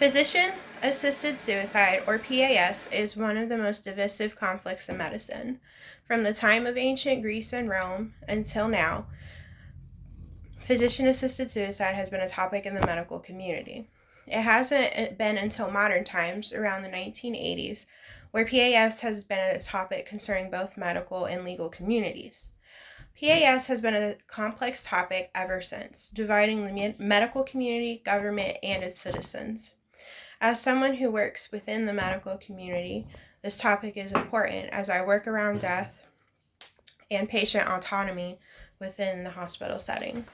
Physician-assisted suicide, or PAS, is one of the most divisive conflicts in medicine. From the time of ancient Greece and Rome until now, physician-assisted suicide has been a topic in the medical community. It hasn't been until modern times, around the 1980s, where PAS has been a topic concerning both medical and legal communities. PAS has been a complex topic ever since, dividing the medical community, government, and its citizens. As someone who works within the medical community, this topic is important as I work around death and patient autonomy within the hospital setting.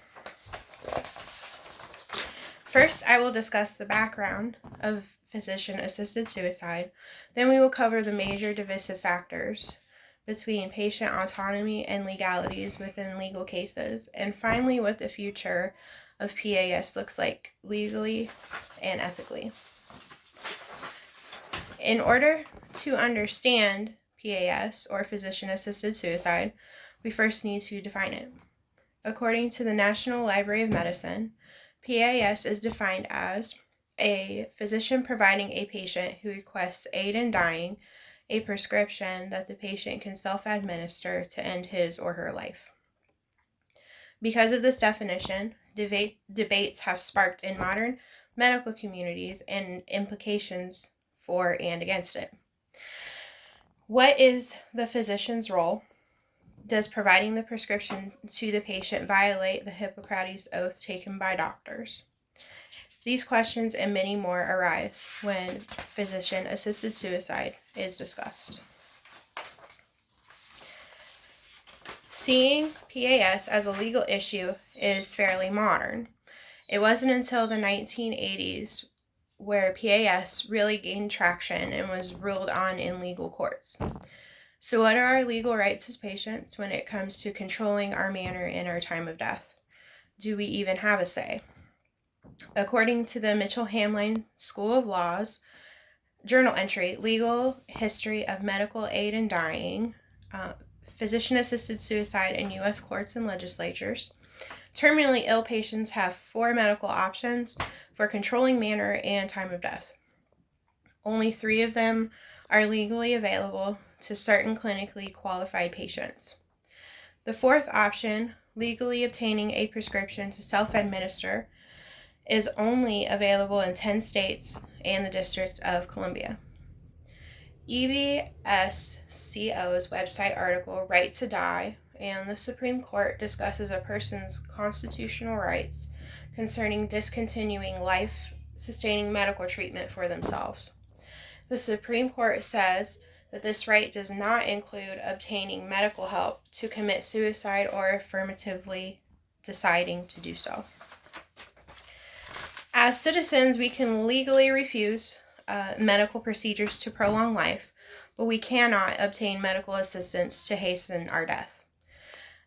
First, I will discuss the background of physician-assisted suicide. Then we will cover the major divisive factors between patient autonomy and legalities within legal cases. And finally, what the future of PAS looks like legally and ethically. In order to understand PAS, or physician-assisted suicide, we first need to define it. According to the National Library of Medicine, PAS is defined as a physician providing a patient who requests aid in dying a prescription that the patient can self-administer to end his or her life. Because of this definition, debates have sparked in modern medical communities and implications for and against it. What is the physician's role? Does providing the prescription to the patient violate the Hippocrates oath taken by doctors? These questions and many more arise when physician-assisted suicide is discussed. Seeing PAS as a legal issue is fairly modern. It wasn't until the 1980s where PAS really gained traction and was ruled on in legal courts. So what are our legal rights as patients when it comes to controlling our manner in our time of death? Do we even have a say? According to the Mitchell-Hamline School of Law's journal entry, Legal History of Medical Aid in Dying, Physician-Assisted Suicide in U.S. Courts and Legislatures, terminally ill patients have 4 medical options for controlling manner and time of death. Only 3 of them are legally available to certain clinically qualified patients. The 4th option, legally obtaining a prescription to self-administer, is only available in 10 states and the District of Columbia. EBSCO's website article, Right to Die, and the Supreme Court discusses a person's constitutional rights concerning discontinuing life-sustaining medical treatment for themselves. The Supreme Court says that this right does not include obtaining medical help to commit suicide or affirmatively deciding to do so. As citizens, we can legally refuse medical procedures to prolong life, but we cannot obtain medical assistance to hasten our death.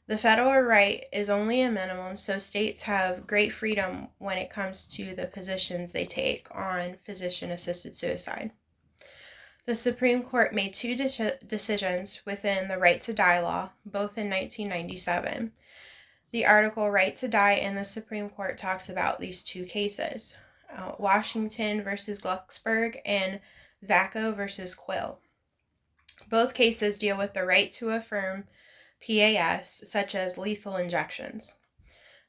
The federal right is only a minimum, so states have great freedom when it comes to the positions they take on physician-assisted suicide. The Supreme Court made 2 decisions within the Right to Die law, both in 1997. The article Right to Die in the Supreme Court talks about these 2 cases, Washington versus Glucksberg and Vacco versus Quill. Both cases deal with the right to affirm PAS, such as lethal injections.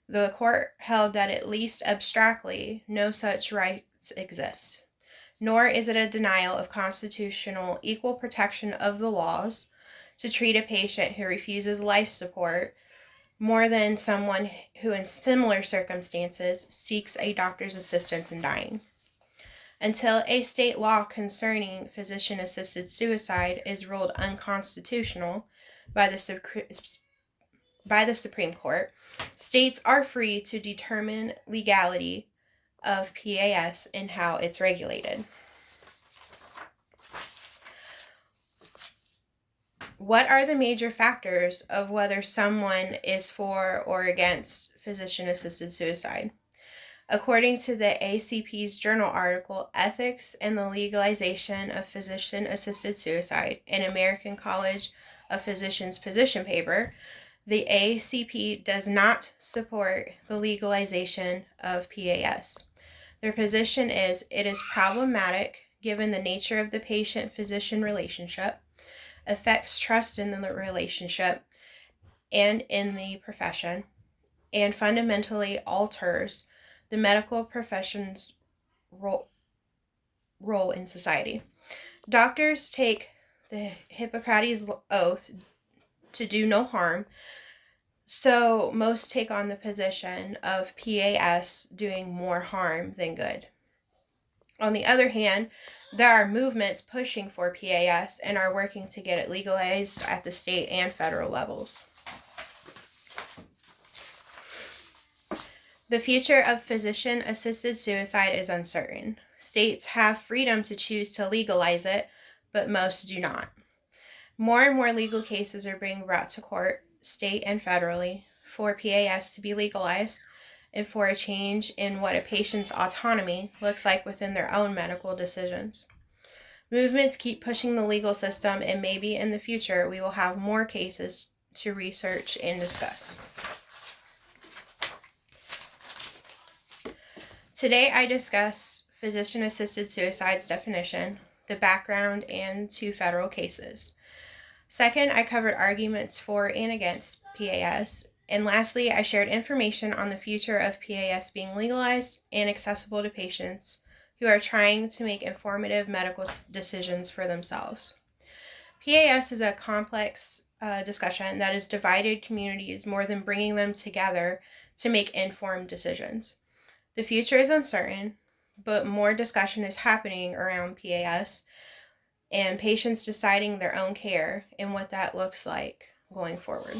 The court held that at least abstractly, no such rights exist, nor is it a denial of constitutional equal protection of the laws to treat a patient who refuses life support more than someone who in similar circumstances seeks a doctor's assistance in dying. Until a state law concerning physician-assisted suicide is ruled unconstitutional by the Supreme Court, states are free to determine legality of PAS and how it's regulated. What are the major factors of whether someone is for or against physician-assisted suicide? According to the ACP's journal article, Ethics and the Legalization of Physician-Assisted Suicide, an American College of Physicians position paper, the ACP does not support the legalization of PAS. Their position is it is problematic given the nature of the patient-physician relationship, affects trust in the relationship and in the profession, and fundamentally alters the medical profession's role in society. Doctors take the Hippocrates Oath to do no harm, so most take on the position of PAS doing more harm than good. On the other hand, there are movements pushing for PAS and are working to get it legalized at the state and federal levels. The future of physician-assisted suicide is uncertain. States have freedom to choose to legalize it, but most do not. More and more legal cases are being brought to court, state and federally, for PAS to be legalized and for a change in what a patient's autonomy looks like within their own medical decisions. Movements keep pushing the legal system, and maybe in the future we will have more cases to research and discuss. Today I discuss physician-assisted suicide's definition, the background, and 2 federal cases. Second, I covered arguments for and against PAS. And lastly, I shared information on the future of PAS being legalized and accessible to patients who are trying to make informative medical decisions for themselves. PAS is a complex discussion that has divided communities more than bringing them together to make informed decisions. The future is uncertain, but more discussion is happening around PAS and patients deciding their own care and what that looks like going forward.